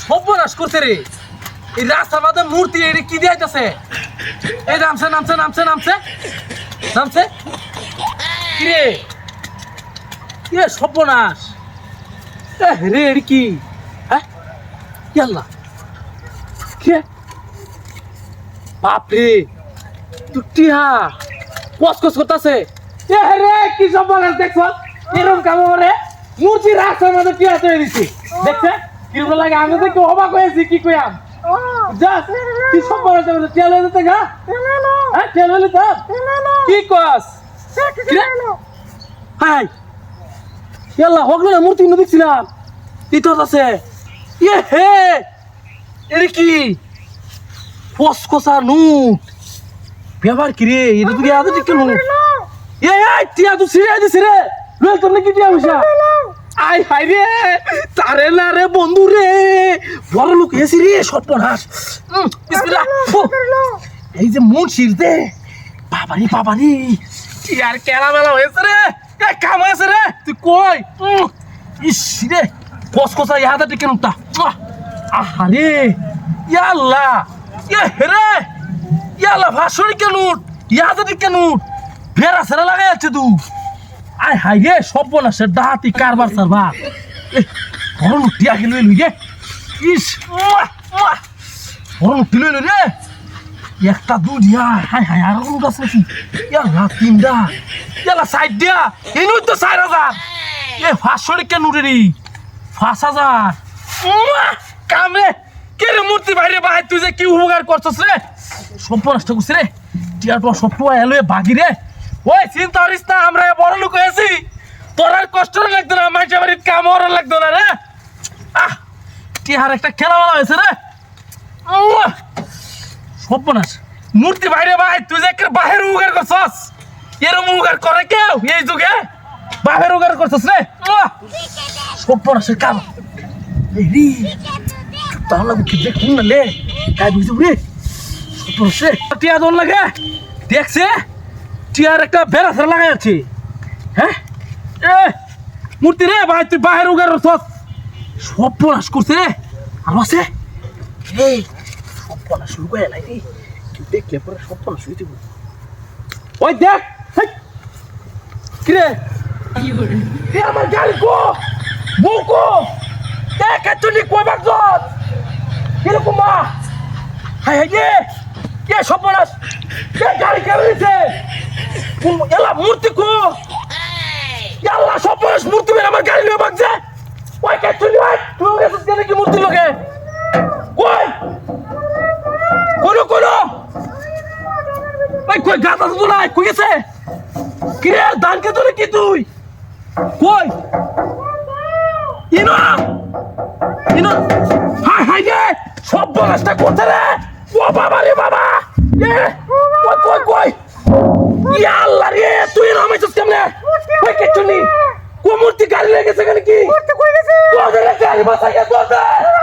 সর্বনাশ করছে রে এই রাস্তার মাঝে মূর্তি এটা কি দিয়েছে এই নামছে নামছে নামছে নামছে নামছে কিরে কিরে সর্বনাশ রে এটা কি হ্যাঁ আল্লাহ কে বাপরে দুটিয়া কসকস করতেছে এ রে কি সর্বনাশ দেখছো এরকম কাম করে মূর্তি রাস্তার মাঝে টিয়া তৈরি দিছি দেখছে কিরকম লাগে আমি তো অবাক হয়েছি কি কইয়াম যা কি সর্বনাশ টিয়া লয়ে যেতে গা হ্যাঁ টিয়া লয়ে যেতে কি কস হাই ইয়াল্লা হগলো না মূর্তি না দেখছিলাম ইতর আছে ইয়ে হে এর কি ফসকসা নুট ব্যবহার কি রে এটা তুই আদে ঠিক কেন এ টিয়া তুই সিরিয়া দিছিস রে লই তোর নাকি টিয়া হইছা আই হাই রে তারে না রে বন্ধু রে বড় লোক এসি রে সর্বনাশ বিসমিল্লাহ এই যে মুন্সির দে বাবারি কি আর কেলা মেলা হয়েছে রে এ কাম হয়েছে রে তুই কই ইস রে কসকসা ইয়াদা ঠিক কেন তা আহারে ইয়াল্লাহ ইয়ে রে ইয়াল্লাহ ভাষণি কেন ইয়াদা ঠিক কেন ফেরা সেরা লাগাই আছে তুই আয় হাই রে সর্বনাশের ডাহাতি কারবার সারবার বড় লুটিয়া গেল গে ইস বড় লুটি লইল রে একটা দুনিয়া হাই হাই আর কোন গাছ নাকি ইয়াল্লা তিনটা ইয়াল্লা সাইড দিয়া ইনুই তো 4000 এ 500 কেন উঠে রে 5000 কামে কে রে মূর্তি বাইরে বাহাই তুই যে কি উপকার করছস রে সর্বনাশটা করছিস রে টিয়া তো সব তো এলো বাগি রে ওই চিন্তা করিস না আমরা বড় লোক হয়েছি তোর আর কষ্ট লাগতো না মাইসা বাড়ির কাম ওরা লাগতো না রে টিহার একটা খেলা বলা হয়েছে রে সর্বনাশ মূর্তি বাইরে ভাই তুই যে একটা বাহির উগার করছস এরম উগার করে কেউ এই যুগে বাহির উগার করছস রে সর্বনাশের কাম এই রে তাহলে কি দেখুন না লে কাজ বুঝতে রে সর্বনাশে টিয়া দোন লাগে দেখছে টিয়ার একটা বেড়া ফেরা লাগাই আছে হ্যাঁ এ মূর্তি রে ভাই তুই বাহির উগার করছস সর্বনাশ করছে রে আর আছে এই সর্বনাশ লুকায় নাই রে তুই দেখলে পরে সর্বনাশ হয়ে যাবে ওই দেখ কিরে এ আমার গাড়ি কো বুকো দেখ তুই কই বাগছ কিরকম মা হাই হাই রে কে সর্বনাশ কে গাড়ি কেড়েছে এলা মূর্তি কো ইয়াল্লা সর্বনাশ মূর্তি মেরে আমার গাড়ি লয়ে বাগছে ওই কে তুই ভাই তুই এসে কেন কি মূর্তি লগে কই কোন ভাই কই গাতা তো নাই কই গেছে কি রে দান কে তোরে কি তুই কই ইনো হাই হাই রে সব বলাসটা করতে রে ও বাবা রে বাবা এ কই ইয়া আল্লাহ রে তুই নামাইছস কেমনে কই কে তুই কো মূর্তি গাড়ি লেগেছে কেন কি মূর্তি কই গেছে তোদের গাড়ি বাসা কে তোদের